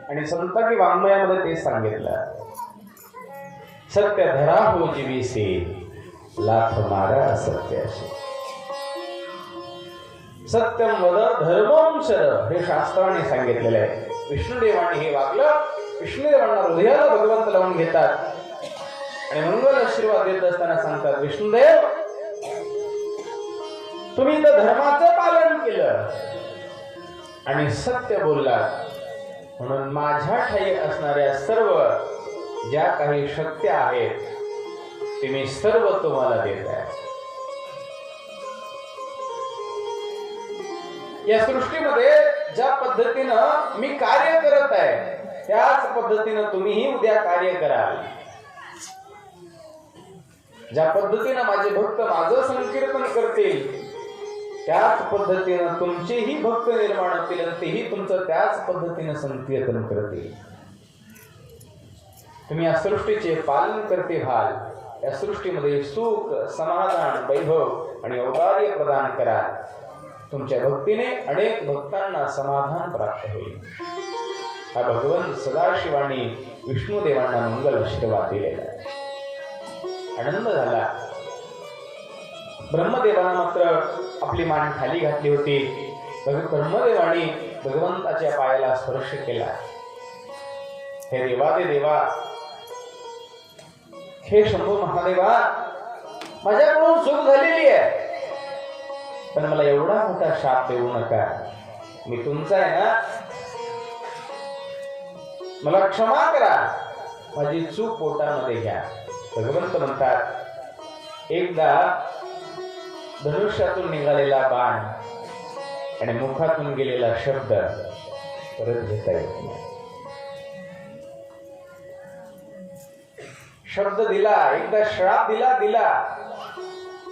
आणि संतांनी वाङ्मयामध्ये ते सांगितलं, सत्य धरा हो जीवीसे, लाथ मारा असत्याशी. सत्यम वद धर्मं शर, हे शास्त्राने सांगितलेलं आहे. विष्णुदेवाने हे वागलं. विष्णुदेवांना हृदयाला भगवंत लावून घेतात आणि मंगल आशीर्वाद देत असताना सांगतात, विष्णुदेव तुम्ही तर धर्माचं पालन केलं आणि सत्य बोललात, म्हणून माझ्या ठाई असणाऱ्या सर्व ज्या काही शक्ती आहेत ते मी सर्व तुम्हाला देत आहे. या सृष्टीमध्ये ज्या पद्धतीनं मी कार्य करत आहे त्याच पद्धतीनं तुम्हीही उद्या कार्य कराल. ज्या पद्धतीनं माझे भक्त माझं संकीर्तन करतील त्याच पद्धतीनं तुमचेही भक्त निर्माण होतील आणि तेही तुमचं त्याच पद्धतीनं संकीर्तन करतील. तुम्ही या सृष्टीचे पालन करते व्हाल. या सृष्टीमध्ये सुख, समाधान, वैभव आणि औदार्य प्रदान करा. तुमच्या भक्तीने अनेक भक्तांना समाधान प्राप्त होईल. हा भगवंत सदाशिवांनी विष्णुदेवांना मंगल आशीर्वाद दिलेला आहे. आनंद झाला. ब्रह्मदेवानं मात्र आपली मान खाली घातली होती. ब्रह्मदेवाने भगवंताच्या पायाला स्पर्श केला. हे देवादे देवा, हे शंभू महादेवा, माझ्याकडून चूक झालेली आहे, पण मला एवढा मोठा शाप देऊ नका. मी तुमचा आहे ना, मला क्षमा करा, माझी चूक पोटामध्ये घ्या. भगवंत म्हणतात, एकदा धनुष्यातून निघालेला बाण आणि मुखातून गेलेला शब्द परत घेता येत नाही. शब्द दिला, एकदा श्राप दिला,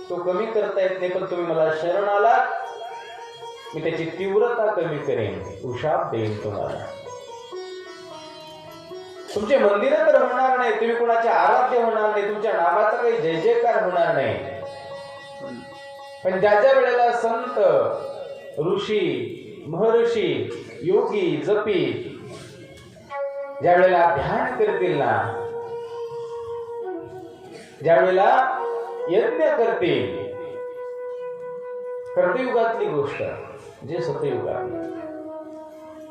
तो कमी करता येत नाही. पण तुम्ही मला शरण आलात, मी त्याची तीव्रता कमी करेन, उशाप देईन तुम्हाला. तुमचे मंदिर तर होणार नाही, तुम्ही कोणाचे आराध्य होणार नाही, तुमच्या नावाचा काही जय जयकार होणार नाही. पण ज्या ज्या वेळेला संत, ऋषी, महर्षी, योगी, जपी ज्या वेळेला ध्यान करतील ना, ज्या वेळेला यज्ञ करतील, कर्तयुगातली गोष्ट जे सतयुगात,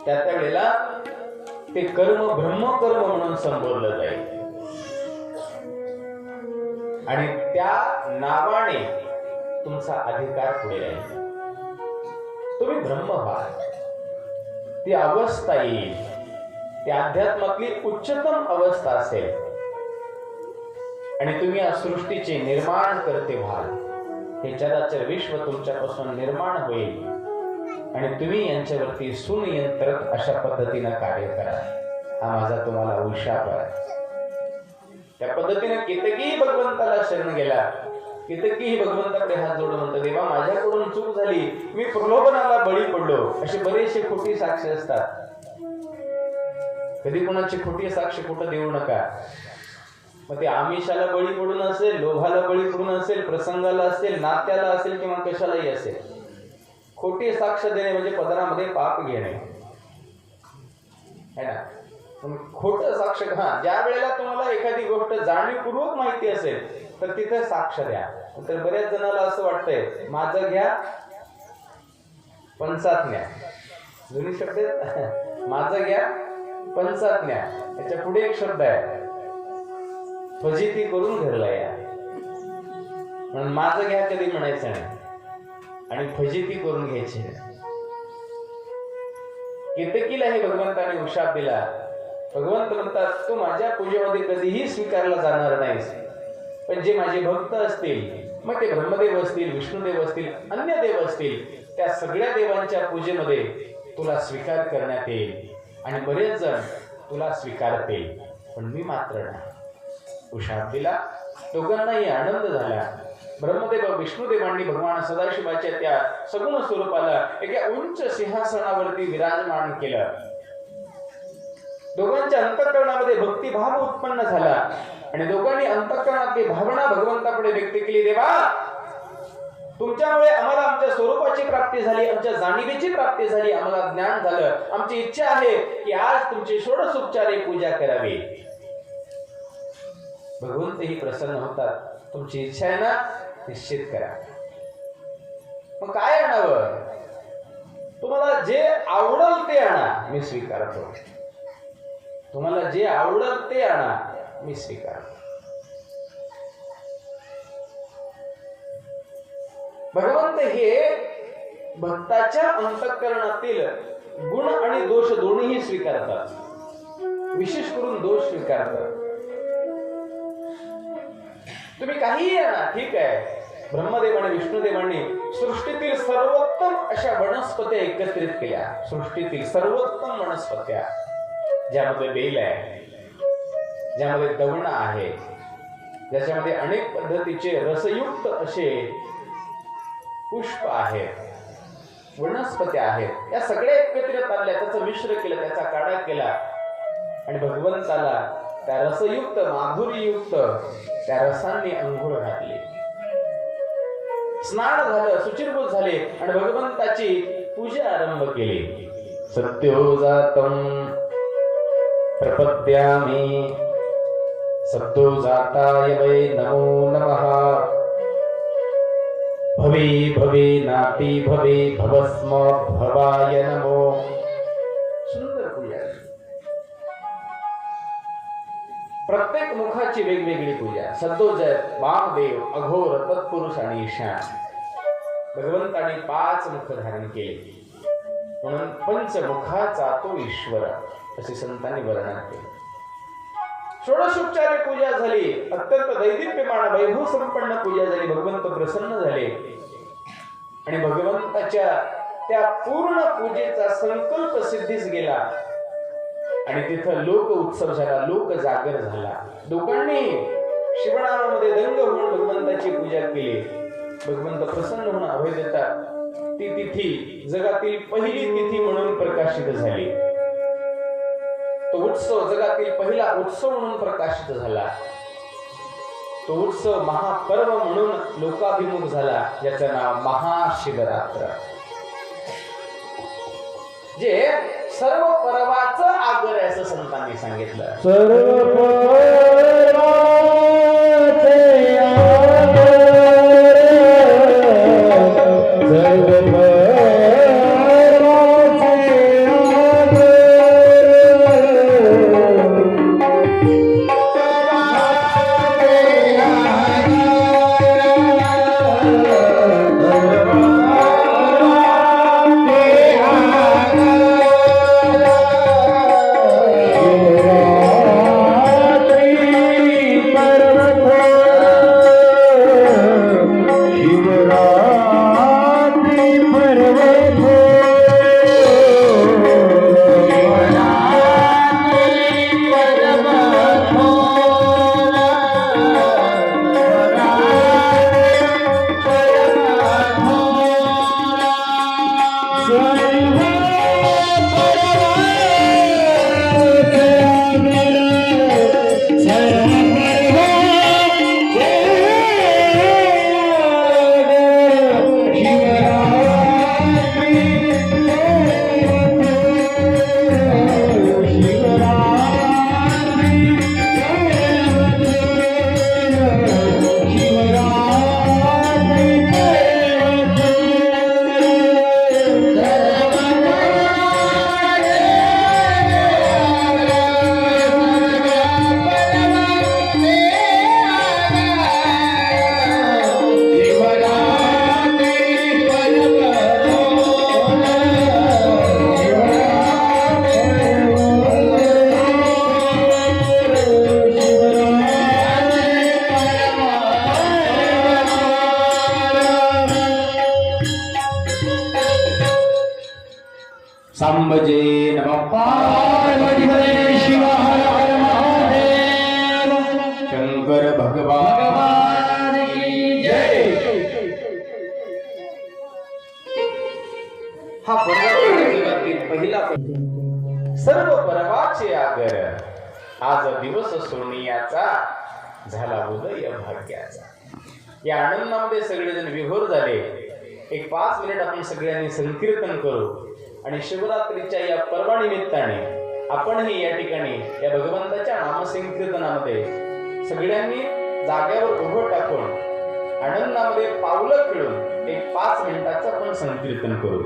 त्या वेळेला ते कर्म ब्रह्मकर्म म्हणून संबोधलं जाईल आणि त्या नावाने तुमचा अधिकार पुढे राहील. तुम्ही ब्रह्म व्हाल. ती अवस्था येईल, ती अध्यात्मातली उच्चतम अवस्था असेल आणि तुम्ही या सृष्टीचे निर्माण करते व्हाल. हे चराचर विश्व तुमच्यापासून निर्माण होईल आणि तुम्ही यांच्यावरती सुनियंत्रित अशा पद्धतीनं कार्य करा. हा माझा तुम्हाला उशाप आहे. त्या पद्धतीने कितकी भगवंताला शरण गेला, कितकीही भगवंताकडे हात जोडून म्हणतो, देवा माझ्याकडून चूक झाली, मी प्रलोभनाला बळी पडलो. असे बरेचसे खोटी साक्ष असतात. कधी कोणाची खोटी साक्ष कुठं देऊ नका. मग ते आमिषाला बळी पडून असेल, लोभाला बळी पडून असेल, प्रसंगाला असेल, नात्याला असेल किंवा कशालाही असेल, खोटी साक्ष देणे म्हणजे पदरामध्ये पाप घेणे है ना. खोटं साक्ष, हा ज्या वेळेला तुम्हाला एखादी गोष्ट जाणीवपूर्वक माहिती असेल तर तिथे साक्ष द्या. तर बऱ्याच जणांना असं वाटतंय, माझं घ्या पंचात न्या. जुनी शब्द माझं घ्या पंचात न्या. त्याच्या पुढे एक शब्द आहे, फजिती करून घरला या. म्हणून माझं घ्या कधी म्हणायचं नाही आणि फजिती करून घ्यायची नाही. कितकीला हे भगवंताने उशाप दिला. भगवंत म्हणतात, तू माझ्या पूजेमध्ये कधीही स्वीकारला जाणार नाहीस, पण जे माझे भक्त असतील, मग ते ब्रह्मदेव असतील, विष्णुदेव असतील, अन्य देव असतील, त्या सगळ्या देवांच्या पूजेमध्ये तुला स्वीकार करण्यात येईल आणि बरेच जण तुला स्वीकारतील, पण मी मात्र नाही. उशाप दिला. दोघांनाही आनंद झाला. ब्रह्मदेव विष्णुदेवांनी भगवान सदाशिवाच्या त्या सगुण स्वरूपाला एका उंच सिंहासनावरती विराजमान केलं. दोघांच्या अंतःकरणामध्ये भक्तिभाव उत्पन्न झाला आणि दोघांनी अंतःकरणातली भावना भगवंताकडे व्यक्त केली, देवा तुमच्यामुळे आम्हाला आमच्या स्वरूपाची प्राप्ती झाली, आमच्या जाणीवेची प्राप्ती झाली, आम्हाला ज्ञान झालं. आमची इच्छा आहे की आज तुमची षोडशोपचारे पूजा करावी. भगवंतही प्रसन्न होतात. तुमची इच्छा आहे ना, निश्चित करा. मग काय आणावं? तुम्हाला जे आवडल ते आणा, मी स्वीकारतो. तुम्हाला जे आवडल ते आणा, मी स्वीकारतो. भगवंत हे भक्ताच्या अंतःकरणातील गुण आणि दोष दोन्ही स्वीकारतात. विशेष करून दोष स्वीकारतात. तुम्ही काहीही आणा, ठीक आहे. ब्रह्मदेव आणि विष्णुदेवांनी सृष्टीतील सर्वोत्तम अशा वनस्पत्या एकत्रित केल्या. सृष्टीतील सर्वोत्तम वनस्पत्या, ज्यामध्ये बेल आहे, ज्यामध्ये दवणा आहे, ज्याच्यामध्ये अनेक पद्धतीचे रसयुक्त असे पुष्प आहेत, वनस्पत्या आहेत, या सगळ्या एकत्रित आणल्या, त्याचं मिश्र केलं, त्याचा काढा केला आणि भगवंताला त्या रसयुक्त माधुर्ययुक्त त्या रसांनी अंघोळ घातली. स्नान झालं, शुचिर्भूत झाले आणि भगवंताची पूजा आरंभ केली. सत्योजातं प्रपद्यामि सत्योजाताय वै नमो नमः. भवे भवे नाती भवे भवस्म भवाय नमो. सुंदर पूजा. प्रत्येक मुखाची वेगवेगळी पूजा. सद्योजत, वामदेव, अघोर, तत्पुरुष आणि ईशान. भगवंताने 5 मुख धारण केले म्हणून पंचमुखाचा तो ईश्वर असे संतांनी वर्णन केले. षोडशोपचारे पूजा झाली. अत्यंत दैदिप्यमान वैभव संपन्न पूजा झाली. भगवंत प्रसन्न झाले आणि भगवंताच्या त्या पूर्ण पूजेचा संकल्प सिद्धीस गेला आणि तिथं लोक उत्सव झाला, लोक जागर झाला. लोकांनी शिवनामामध्ये दंग होऊन भगवंताची पूजा केली. भगवंत प्रसन्न होऊन अभय देतात. ती तिथी जगातील पहिली तिथी म्हणून प्रकाशित झाली. तो उत्सव जगातील पहिला उत्सव म्हणून प्रकाशित झाला. तो उत्सव महापर्व म्हणून लोकाभिमुख झाला, ज्याचं नाव महाशिवरात्र. जे सर्व पर्वाचं आगर आहे असं संतांनी सांगितलं. सर्व पर्वाचे आगर, सर्व सांबजे नमः पार्वती शिव हर हर महादेव शंकर भगवान की जय. हा पर्व जगातील पहिला सर्व पर्वाचे आगर. आज दिवस सोनियाचा झाला उदय भाग्याचा. या आनंदामध्ये सगळेजण विभोर झाले. एक 5 मिनिट आपण सगळ्यांनी संकीर्तन करू आणि शिवरात्रीच्या या पर्वानिमित्ताने आपणही या ठिकाणी या भगवंताच्या नामसंकीर्तनामध्ये सगळ्यांनी जाग्यावर उभं टाकून आनंदामध्ये पावलं खेळून एक 5 मिनिटाचं आपण संकीर्तन करू.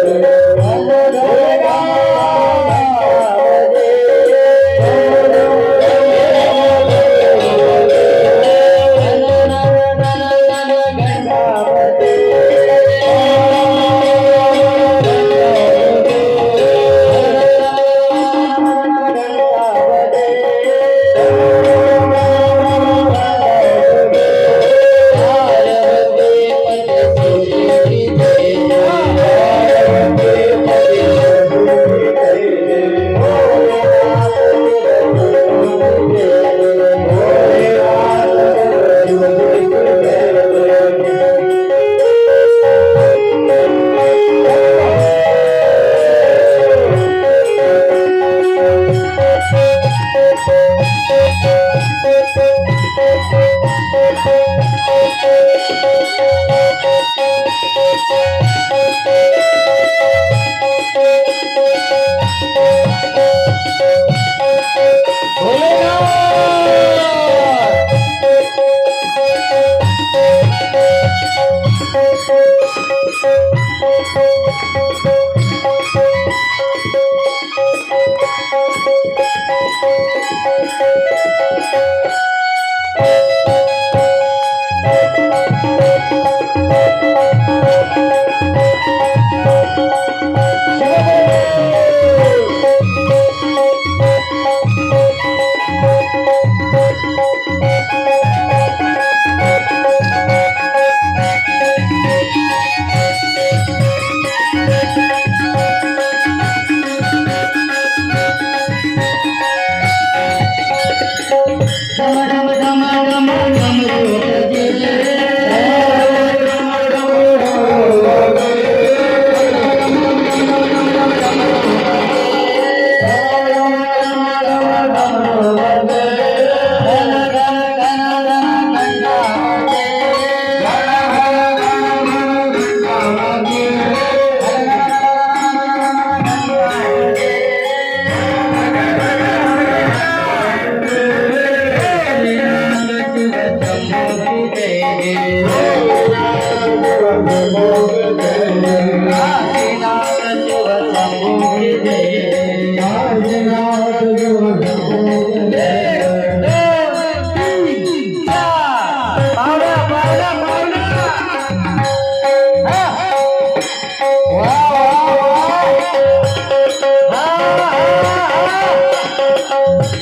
Hare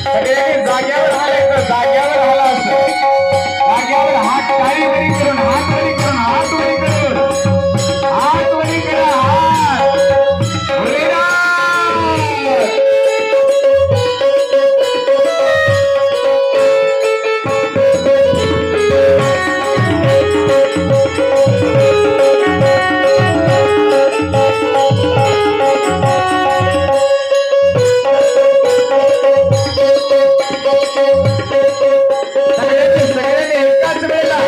सगळ्यांनी जाग्यावर आले, जाग्यावर आला असं जाग्यावर हात टाळी वरी करून, हात वरी करून, हात वरी करून, हात वरी करा, हात भोलेनाथ. सगळ्यांनी एकाच वेळेला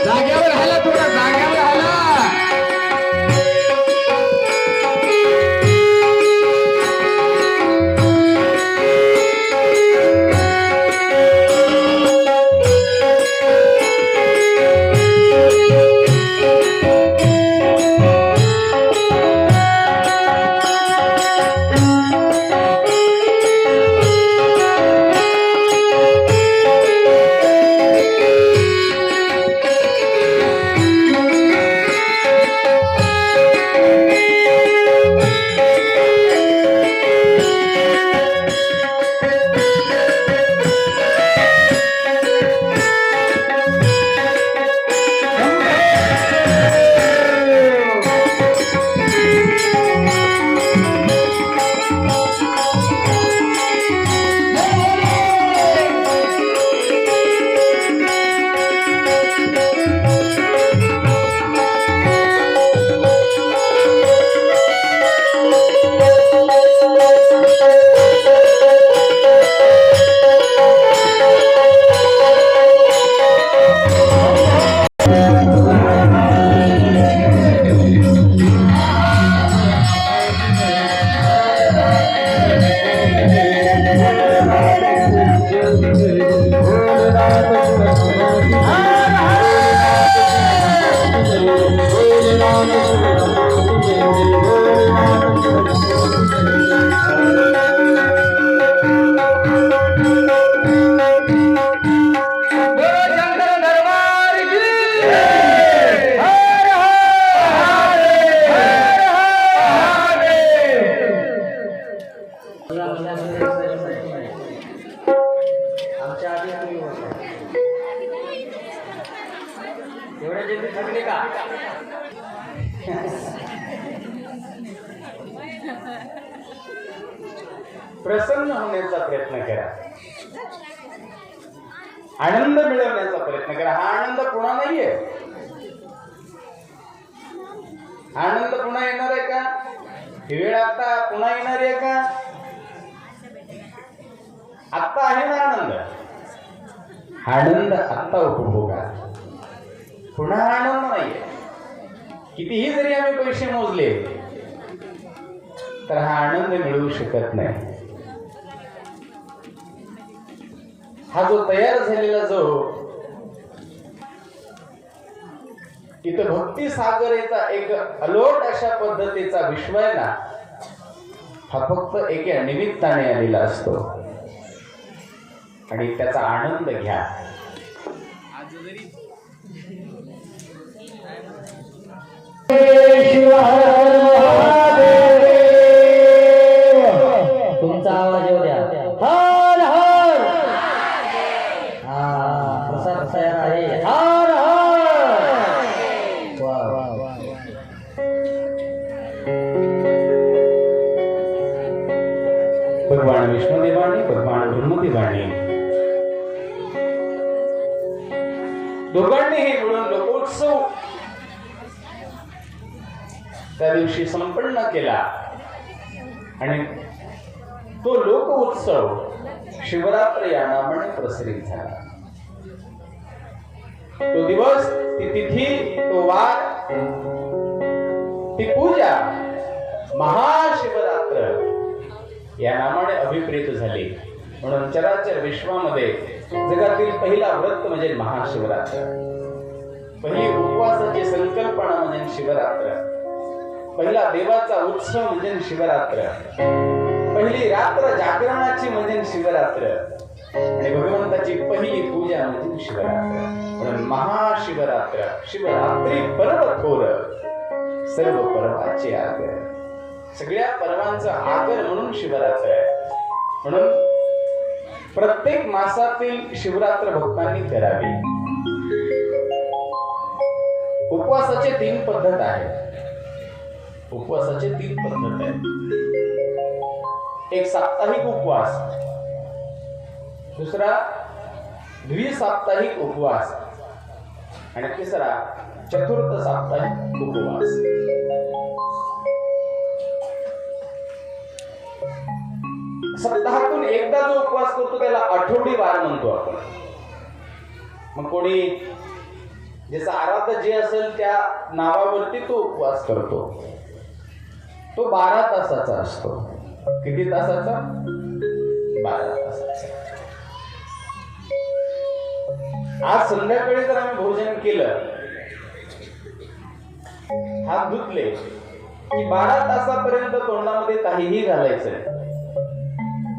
जाग्यावर आला, थोडा जाग्यावर आला. एवढ्या जल्दी थकले का? प्रसन्न होण्याचा प्रयत्न करा, आनंद मिळवण्याचा प्रयत्न करा. हा आनंद पुन्हा नाहीये. आनंद पुन्हा येणार आहे का? ही वेळ आता पुन्हा येणार आहे का? आत्ता आहे ना आनंद. आनंद आत्ता उपभोगा, पुन्हा आनंद नाहीये. कितीही जरी आम्ही पैसे मोजले तर हा आनंद मिळवू शकत नाही. हा जो तयार झालेला जो इथं भक्ती सागरेचा एक अलोट अशा पद्धतीचा विश्व आहे ना, हा फक्त एका निमित्ताने आलेला असतो आणि त्याचा आनंद घ्या. तुमचा आवाज येऊ द्या. हर हर. हा प्रसाद तयार आहे. हर हर. वा वा वा. भगवान विष्णुदेवाने, भगवान ब्रह्मदेवाने दोघांनीही मिळून लोकोत्सव त्या दिवशी संपन्न केला आणि तो लोक उत्सव शिवरात्र या नावाने प्रसारित झाला. तो दिवस, ती तिथी, तो वार, ती पूजा महाशिवरात्र या नावाने अभिप्रेत झाली. म्हणून चराचर विश्वामध्ये जगातील पहिला व्रत म्हणजे महाशिवरात्र, पहिली उपवासाची संकल्पना म्हणजे शिवरात्र, पहिला देवाचा उत्सव म्हणजे शिवरात्र, पहिली रात्र जागरणाची म्हणजे शिवरात्र आणि भगवंताची पहिली पूजा म्हणजे शिवरात्र. म्हणून महाशिवरात्र, शिवरात्री पर्व थोर, सर्व पर्वाचे आगर, सगळ्या पर्वांचा आगर म्हणून शिवरात्र आहे. म्हणून प्रत्येक मासातील शिवरात्र भक्तांनी करावी. उपवासाचे 3 पद्धत आहेत. उपवासाचे 3 पद्धत आहेत. एक साप्ताहिक उपवास, दुसरा द्विसाप्ताहिक उपवास आणि तिसरा चतुर्थ साप्ताहिक उपवास. सप्ताहातून एकदा जो उपवास करतो त्याला आठवडी वार म्हणतो आपण. मग कोणी ज्याचा आराध्य जे असेल त्या नावावरती तो उपवास करतो. तो 12 तासाचा असतो. किती तासाचा? 12 तासाचा. आज संध्याकाळी जर आम्ही भोजन केलं, हात धुतले की 12 तासापर्यंत तोंडामध्ये काहीही घालायचं नाही.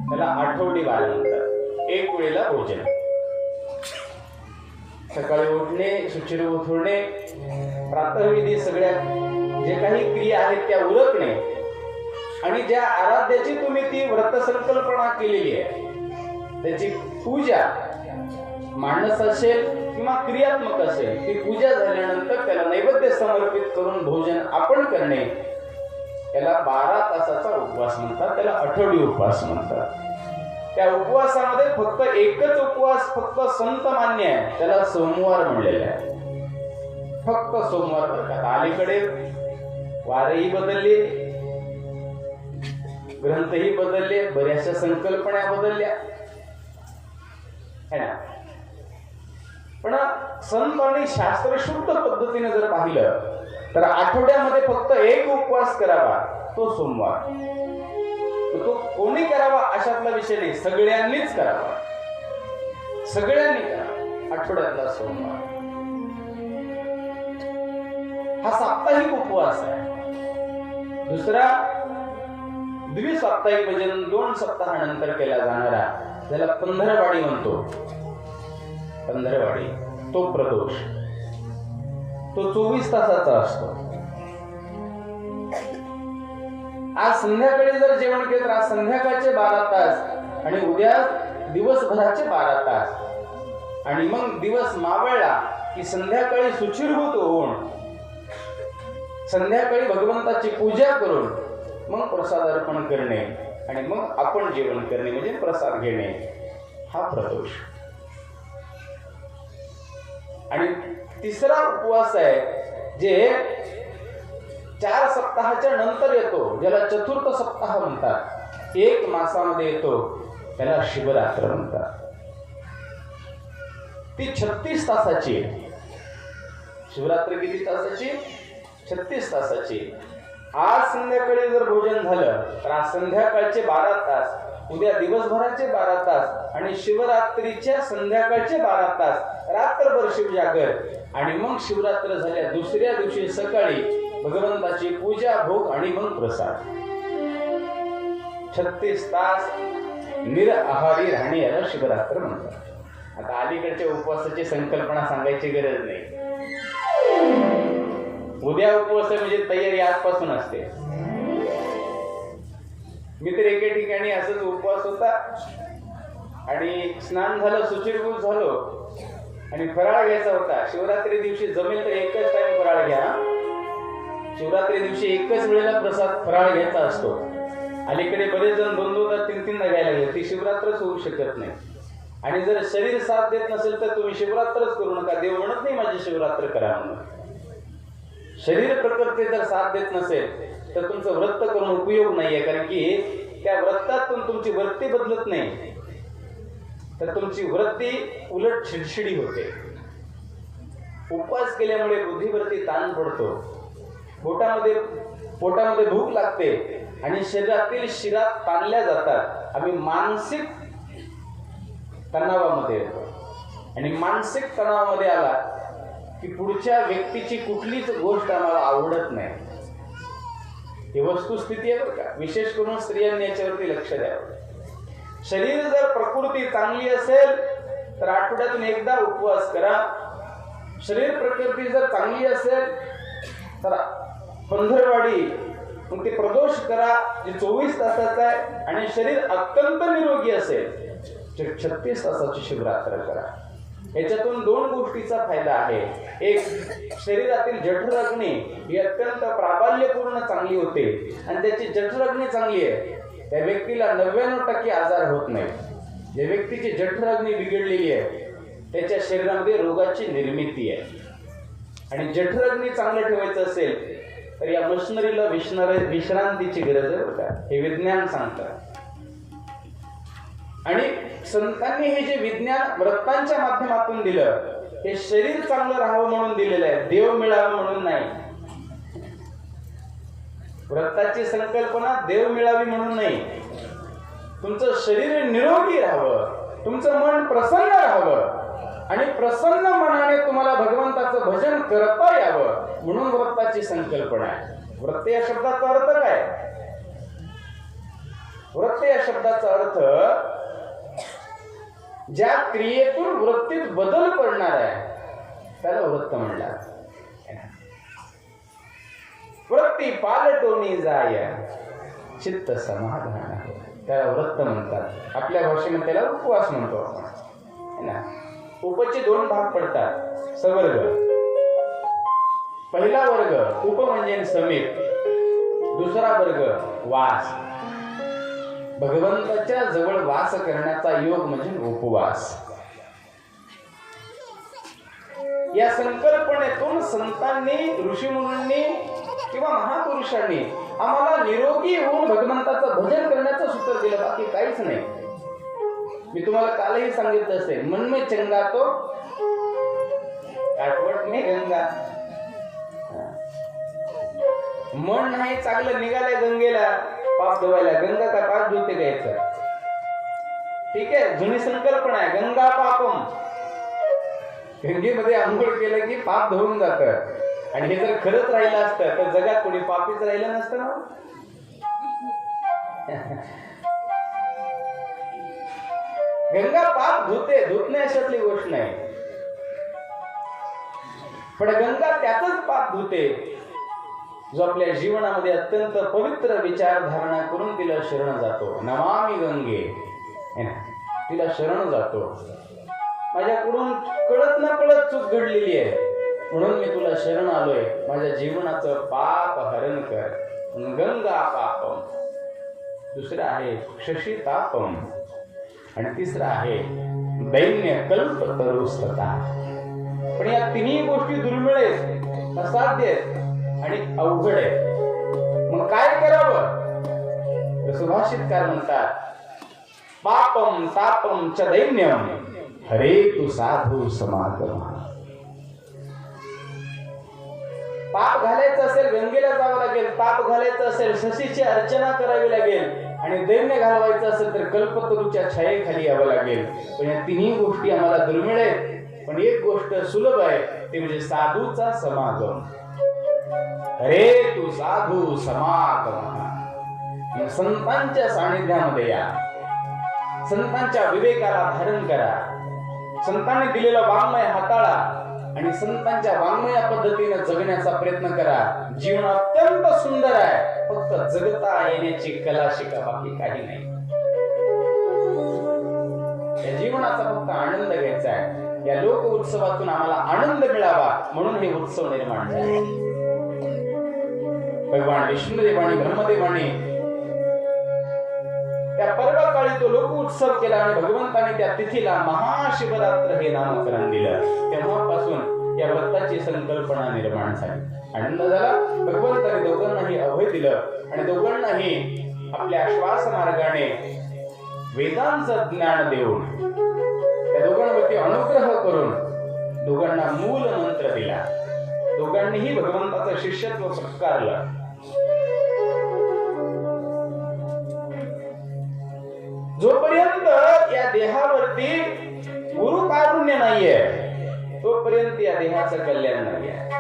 त्याला आठवडी वार म्हणतात. एक वेळेला भोजन, सकाळी उठणे, शुचिर उठणे, प्रातःविधी, सगळ्या जे काही क्रिया आहेत त्या उरकणे आणि ज्या आराध्याची तुम्ही ती व्रत संकल्पना केलेली आहे त्याची पूजा, मानस असेल किंवा क्रियात्मक असेल, ती पूजा झाल्यानंतर त्याला नैवेद्य समर्पित करून भोजन आपण करणे, त्याला 12 तासाचा उपवास म्हणतात. त्याला आठवडी उपवास म्हणतात. त्या उपवासामध्ये फक्त एकच उपवास फक्त संत मान्य आहे, त्याला सोमवार म्हणलेला आहे. फक्त सोमवार. अलीकडे वारही बदलले, ग्रंथही बदलले, बऱ्याचशा संकल्पना बदलल्या है ना. पण संत आणि शास्त्र शुद्ध पद्धतीने जर पाहिलं तर आठवड्यामध्ये फक्त एक उपवास करावा, तो सोमवार. तो कोणी करावा अशातला विषय नाही, सगळ्यांनीच करावा. सगळ्यांनी करावा आठवड्यातला सोमवार. हा साप्ताहिक उपवास आहे. दुसरा द्विसाप्ताहिक म्हणजे 2 सप्ताहानंतर केला जाणारा, त्याला पंधरवाडी म्हणतो. पंधरवाडी तो प्रदोष, तो 24 तासाचा असतो. आज संध्याकाळी जर जेवण केलं तर आज संध्याकाळचे 12 तास आणि उद्या दिवसभराचे 12 तास आणि मग दिवस मावळला की संध्याकाळी शुचिर्भूत होऊन संध्याकाळी भगवंताची पूजा करून मग प्रसाद अर्पण करणे आणि मग आपण जेवण करणे म्हणजे प्रसाद घेणे, हा प्रदोष. आणि तिसरा उपवास आहे जे 4 सप्ताहाच्या नंतर येतो, ज्याला चतुर्थ सप्ताह म्हणतात. 1 मासामध्ये येतो, त्याला शिवरात्र म्हणतात. ती 36 तासाची. शिवरात्र किती तासाची? 36 तासाची. आज संध्याकाळी जर भोजन झालं तर आज संध्याकाळचे 12 तास, उद्या दिवसभराचे 12 तास आणि शिवरात्रीच्या संध्याकाळचे 12 तास रात्रभर शिवजागर आणि मग शिवरात्र झाल्या दुसऱ्या दिवशी सकाळी भगवंताची पूजा, भोग आणि मग प्रसाद. 36 तास निरआहारी राहणे याला शिवरात्र म्हणतात. आता अलीकडच्या उपवासाची संकल्पना सांगायची गरज नाही. उद्या उपवास म्हणजे तयारी आजपासून असते. मी तर एके ठिकाणी असंच उपवास होता आणि स्नान झालं, शुचिर्भूत झालो आणि फराळ घ्यायचा होता. शिवरात्री दिवशी जमेल तर एकच टाइम फराळ घ्या. शिवरात्री दिवशी एकच वेळेला प्रसाद फराळ घ्यायचा असतो. अलीकडे बरेच जण 2-2 3-3 घ्यायला लागले. ती शिवरात्रच होऊ शकत नाही. आणि जर शरीर साथ देत नसेल तर तुम्ही शिवरात्रच करू नका. देव म्हणत नाही माझी शिवरात्र करा म्हणून. शरीर प्रकृती जर साथ देत नसेल तर तुमचं व्रत करून उपयोग नाहीये, कारण की त्या व्रतातून तुमची वृत्ती बदलत नाही, तर तुमची वृत्ती उलट छिडछिडी होते. उपवास केल्यामुळे बुद्धीवरती ताण पडतो, पोटामध्ये भूक लागते आणि शरीरातील शिरा ताणल्या जातात. आम्ही मानसिक तणावामध्ये येतो आणि मानसिक तणावामध्ये आला की पुढच्या व्यक्तीची कुठलीच गोष्ट आम्हाला आवडत नाही. ही वस्तुस्थिती आहे बरं का. विशेष करून स्त्रियांनी याच्यावरती लक्ष द्यावं. शरीर जर प्रकृती चांगली असेल तर आठवड्यातून एकदा उपवास करा. शरीर प्रकृती जर चांगली असेल तर पंधरवाडी मग ते प्रदोष करा जे 24 तासाचा आहे. आणि शरीर अत्यंत निरोगी असेल तर 36 तासाची शिवरात्र करा. याच्यातून 2 गोष्टीचा फायदा आहे. एक, शरीरातील जठरअग्नी ही अत्यंत प्राबल्यपूर्ण चांगली होते आणि त्याची जठरअग्नी चांगली आहे त्या व्यक्तीला 99% आजार होत नाही. ज्या व्यक्तीची जठरअग्नी बिघडलेली आहे त्याच्या शरीरामध्ये रोगाची निर्मिती आहे. आणि जठरअग्नी चांगलं ठेवायचं असेल तर या मशिनरीला विश्रांतीची गरज आहे बरं का. हे विज्ञान सांगतं. आणि संतांनी हे जे विज्ञान व्रतांच्या माध्यमातून दिलं हे शरीर चांगलं राहावं म्हणून दिलेलं आहे, देव मिळावं म्हणून नाही. व्रताची संकल्पना देव मिळावी म्हणून नाही. तुमचं शरीर निरोगी राहावं, तुमचं मन प्रसन्न राहावं आणि प्रसन्न मनाने तुम्हाला भगवंताचं भजन करता यावं म्हणून व्रताची संकल्पना आहे. व्रत या शब्दाचा अर्थ काय? व्रत या शब्दाचा अर्थ ज्या क्रियेतून वृत्तीत बदल पडणार आहे त्याला व्रत म्हणतात. वृत्ती पालटोनी जाय चित्त समाधान त्याला व्रत म्हणतात. आपल्या भाषेमध्ये त्याला उपवास म्हणतो आपण ना. उपचे 2 भाग पडतात. सवर्ग. पहिला वर्ग उप म्हणजे समीप, दुसरा वर्ग वास. भगवंताच्या जवळ वास करण्याचा योग म्हणजे उपवास. या संकल्पनेतून संतांनी, ऋषीमुनींनी किंवा महापुरुषांनी आम्हाला निरोगी होऊन भगवंताचं भजन करण्याचं सूत्र दिलं, बाकी काहीच नाही. मी तुम्हाला कालही सांगितलं असेल, मन में चंगा तो काटवट में गंगा. मन नाही चांगलं निघालंय गंगेला पाप धुवायला, गंगा का पाप धुते घ्यायचं. ठीक आहे, जुनी संकल्पना आहे गंगा पापम. गंगेमध्ये आंघोळ केलं की पाप धुवून जातं. आणि हे जर खरंच राहिलं असतं तर जगात कोणी पापीच राहिलं नसतं ना. गंगा पाप धुते, धुत नाही अशातली गोष्ट नाही, पण गंगा त्यातच पाप धुते जो आपल्या जीवनामध्ये अत्यंत पवित्र विचारधारणा करून तिला शरण जातो. नमामि गंगे, तिला शरण जातो. माझ्याकडून कळत न कळत चूक घडलेली आहे म्हणून मी तुला शरण आलोय, माझ्या जीवनाचं पाप हरण कर. गंगा पापम. दुसरं आहे शशी तापम आणि तिसरं आहे दैन्य कल्प तरुस्तता. पण या तिन्ही गोष्टी दुर्मिळ आहेत, असाध्य आहेत आणि अवघड आहेत. मग काय करावं? सुभाषितकार म्हणतात पापम तापम च दैन्यम हरे तू साधू समागम. पाप घालायचं असेल गंगेला जावं लागेल, पाप घालायचं असेल शशीची अर्चना करावी लागेल आणि दैन्य घालवायचं असेल तर कल्पतरूच्या छायेखाली यावं लागेल. पण या तिन्ही गोष्टी आम्हाला दुर्मिळ आहेत. पण एक गोष्ट सुलभ आहे ते म्हणजे साधूचा समागम. अरे तू साधू समागम. संतांच्या सानिध्यामध्ये या, संतांच्या विवेकाला धारण करा, संतांनी दिलेला वाङ्मय हाताळा आणि संतांच्या वाङ्मया पद्धतीने जगण्याचा प्रयत्न करा. जीवन अत्यंत सुंदर आहे, फक्त जगता येण्याची कला शिका, बाकी काही नाही. या जीवनाचा फक्त आनंद घ्यायचा आहे. या लोक उत्सवातून आम्हाला आनंद मिळावा म्हणून हे उत्सव निर्माण झाले. भगवान विष्णुदेवानी ब्रह्मदेवानी त्या पर्वकाळी तो लोक उत्सव केला आणि भगवंताने त्या तिथीला महाशिवरात्र हे नामकरण दिलं. तेव्हापासून या व्रताची संकल्पना निर्माण झाली. आनंद झाला. भगवंताने दोघांनाही अभय दिलं आणि दोघांनाही आपल्या श्वास मार्गाने वेदांचं ज्ञान देऊन त्या दोघांवरती अनुग्रह करून दोघांना मूल मंत्र दिला. दोघांनीही भगवंताचं शिष्यत्व पत्कारलं. जोपर्यंत या देहावरती तोपर्यंत या देहाचं कल्याण नाही आहे.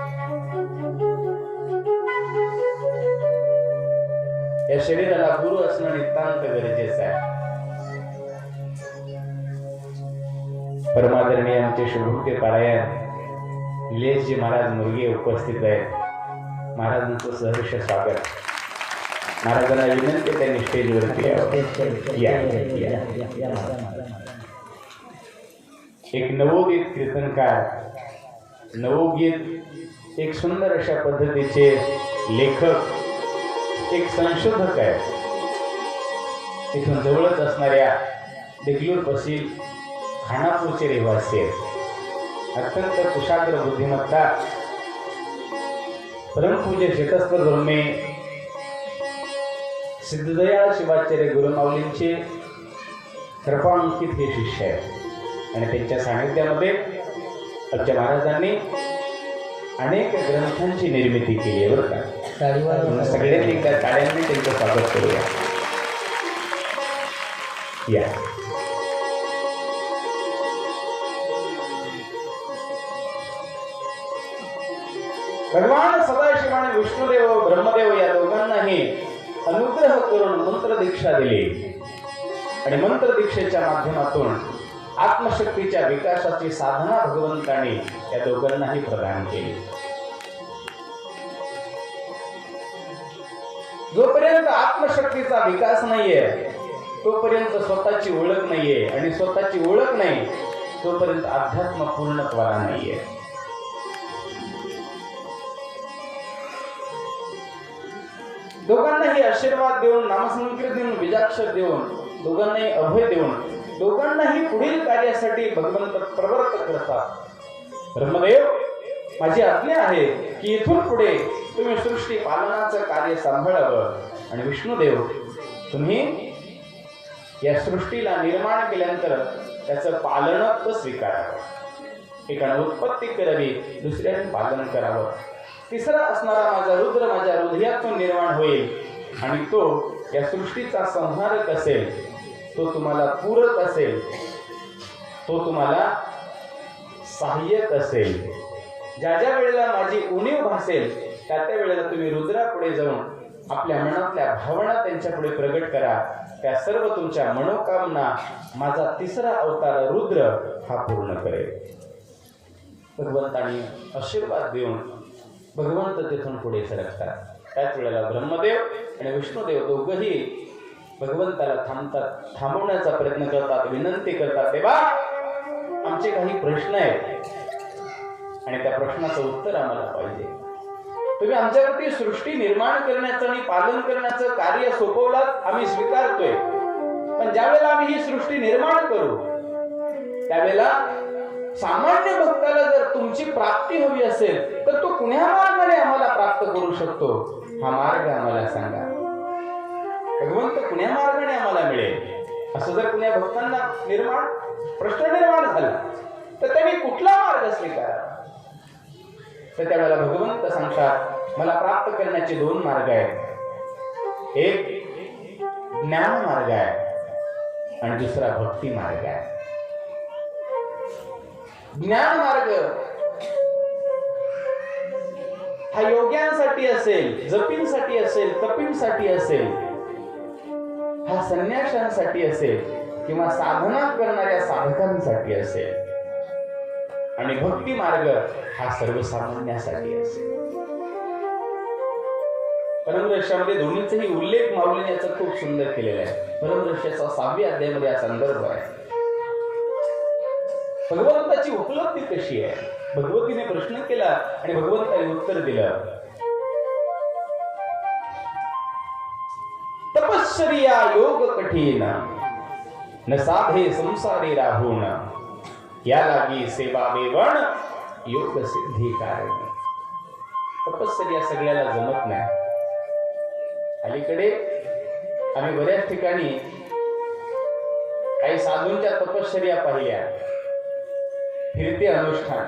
या शरीराला गुरु असणं नितांत गरजेचं आहे. परमादरणीय आमचे शुभूते पारायण निलेशजी महाराज मुर्गे उपस्थित आहेत. महाराजांचं सहर्ष स्वागत. महाराजांना विनंती त्यांनी स्टेजवरती एक नवोदित कीर्तनकार, नवोगीत एक सुंदर अशा पद्धतीचे लेखक, एक संशोधक आहे. तिथून जवळच असणाऱ्या देगलूर पसील खानापूरचे रहिवासी आहेत. अत्यंत कुशाग्र बुद्धिमत्ता, परमपूज्य शेतस्कर ब्रह्मे सिद्धदयाळ शिवाचार्य गुरुमाऊलींचे कृपांकित हे शिष्य आहेत. आणि त्यांच्या सानिध्यामध्ये आमच्या महाराजांनी अनेक ग्रंथांची निर्मिती केली आहे. बरं का, सगळ्यांनी त्या टाळ्यांनी त्यांचं स्वागत करूया. या भगवान सदाशिव आणि विष्णुदेव ब्रह्मदेव या दोघांनाही अनुग्रह करून मंत्र दीक्षा दिली आणि मंत्र दीक्षेच्या माध्यमातून आत्मशक्तीच्या विकासाची साधना भगवंतांनी या दोघांनाही प्रदान केली. जोपर्यंत आत्मशक्तीचा विकास नाहीये तोपर्यंत स्वतःची ओळख नाहीये, आणि स्वतःची ओळख नाही तोपर्यंत अध्यात्म पूर्णत्वाला नाहीये. दोघांनाही आशीर्वाद देऊन, नामसंकीर्तन देऊन, बीजाक्षर देऊन, दोघांनाही अभय देऊन, दोघांनाही पुढील कार्यासाठी भगवंत प्रवृत्त करतात. ब्रह्मदेव, माझी आज्ञा आहे की इथून पुढे तुम्ही सृष्टी पालनाचं कार्य सांभाळावं, आणि विष्णुदेव, तुम्ही या सृष्टीला निर्माण केल्यानंतर त्याचं पालनत्व स्वीकारावं. एकानं उत्पत्ती करावी, दुसऱ्याने पालन करावं. तिसरा असणारा माझा रुद्र माझ्या हृदयातून निर्माण होईल, आणि तो या सृष्टीचा संहारक असेल, तो तुम्हाला पूरक असेल, तो तुम्हाला सहाय्यक असेल. ज्या ज्या वेळेला माझी उणीव भासेल त्या त्या वेळेला तुम्ही रुद्रापुढे जाऊन आपल्या मनातल्या भावना त्यांच्या पुढे प्रगट करा. त्या सर्व तुमच्या मनोकामना माझा तिसरा अवतार रुद्र हा पूर्ण करेल. भगवंतांनी आशीर्वाद देऊन भगवंत तिथून पुढे सरकतात. त्याच वेळेला ब्रह्मदेव आणि विष्णुदेव दोघंही भगवंताला थांबवण्याचा प्रयत्न करतात, विनंती करतात, देवा, आमचे काही प्रश्न आहेत आणि त्या प्रश्नाचं उत्तर आम्हाला पाहिजे. तुम्ही आमच्यावरती सृष्टी निर्माण करण्याचं आणि पालन करण्याचं कार्य सोपवलात, आम्ही स्वीकारतोय. पण ज्यावेळेला आम्ही ही सृष्टी निर्माण करू त्यावेळेला सामान्य भक्ताला जर तुमची प्राप्ती हवी असेल तर तो कुण्या मार्गाने आम्हाला प्राप्त करू शकतो, हा मार्ग आम्हाला सांगा. भगवंत कुण्या मार्गाने आम्हाला मिळेल, असं जर कुण्या भक्तांना प्रश्न निर्माण झाला तर त्यांनी कुठला मार्ग स्वीकारावा. तर त्यावेळेला भगवंत सांगतात, मला प्राप्त करण्याचे 2 मार्ग आहेत. एक ज्ञान मार्ग आहे आणि दुसरा भक्ती मार्ग आहे. ज्ञान मार्ग हा योग्यांसाठी असेल, जपींसाठी असेल, तपींसाठी असेल, हा संन्याशांसाठी असेल किंवा साधना करणाऱ्या साधकांसाठी असेल, आणि भक्ती मार्ग हा सर्वसामान्यासाठी असेल. परमरहस्यामध्ये दोन्हीचाही उल्लेख माऊलीने याचा खूप सुंदर केलेला आहे. परमरहस्याचा 6व्या अध्यायामध्ये हा संदर्भ आहे. भगवंताची उपलब्धी कशी आहे, भगवतीने प्रश्न केला आणि भगवंताने उत्तर दिलं. तपश्चर्या योग कठीण न साधे संसारी राहून, या लागी सेवा वेवण योग सिद्धी कारण. तपश्चर्या सगळ्याला जमत नाही. अलीकडे आम्ही बऱ्याच ठिकाणी काही साधूंच्या तपश्चर्या पाहिल्या, फिरते अनुष्ठान.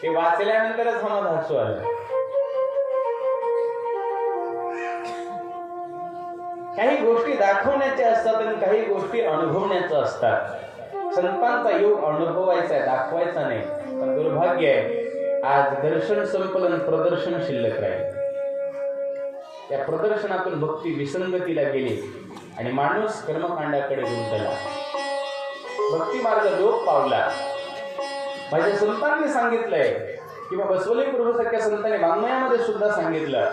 ते वाचल्यानंतरच आम्हाला हसू आलं. काही गोष्टी दाखवण्याच्या असतात आणि काही गोष्टी अनुभवण्याच्या असतात. संतांचा योग अनुभवायचा आहे, दाखवायचा नाही. पण दुर्भाग्य आहे, आज दर्शन संपलन प्रदर्शन शिल्लक राहील. त्या प्रदर्शनातून भक्ती विसंगतीला गेली आणि माणूस कर्मकांडाकडे गुंतला, भक्ती मार्ग लोप पावला. माझ्या संतांनी सांगितलंय किंवा बसवली प्रभूसारख्या संतांनी वाङ्मयामध्ये सुद्धा सांगितलं,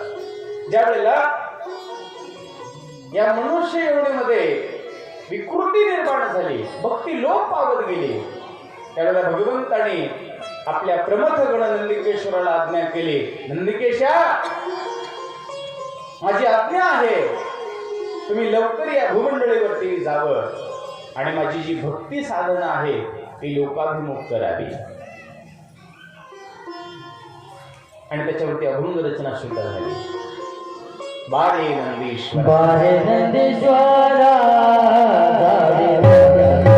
ज्या वेळेला या मनुष्य योनीमध्ये विकृती निर्माण झाली, भक्ती लोप पावत गेली, त्यावेळेला भगवंताने आपल्या प्रमथ गण नंदिकेश्वराला आज्ञा केली, नंदिकेशा माझी आज्ञा आहे, तुम्ही लवकर या भूमंडळीवरती जावं आणि माझी जी भक्ती साधना आहे ती लोकाभिमुख करावी. आणि त्याच्यावरती अभंग रचना सुद्धा झाली. बारे नंदीश्वर बारे नंदीश्वरा बारे नंदीश्वरा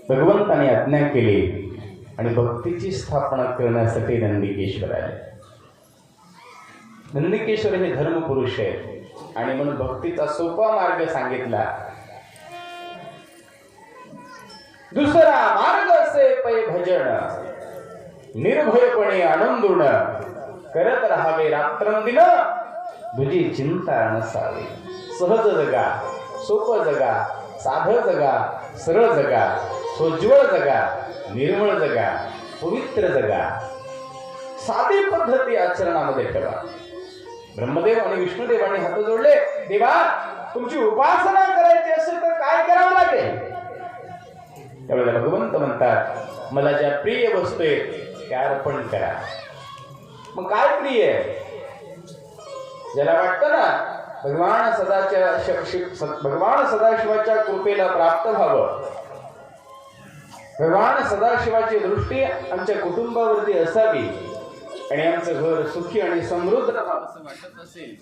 भगवंताने आज्ञा केली आणि भक्तीची स्थापना करण्यासाठी नंदिकेश्वर आले. नंदिकेश्वर हे धर्मपुरुष आहेत आणि म्हणून भक्तीचा सोपा मार्ग सांगितला. दुसरा मार्ग असे पै भजन, निर्भयपणे आनंदून करत राहावे रात्रंदिन तुझी चिंता नसावी. सहज जगा, सोपं जगा, साधं जगा, सरळ जगा, सोज्वळ जगा, निर्मळ जगा, पवित्र जगा. साधी पद्धती आचरणामध्ये ठेवा. ब्रह्मदेव आणि विष्णुदेवांनी हात जोडले. देवा, तुमची उपासना करायची असेल तर काय करावं लागेल? त्यावेळेला भगवंत म्हणतात, मला ज्या प्रिय वस्तू आहेत त्या अर्पण करा. मग काय प्रिय आहे? ज्याला वाटतं ना भगवान सदाशिवाच्या कृपेला प्राप्त व्हावं, भगवान सदाशिवाची दृष्टी आमच्या कुटुंबावरती असावी आणि आमचं घर सुखी आणि समृद्ध राहावं असं वाटत असेल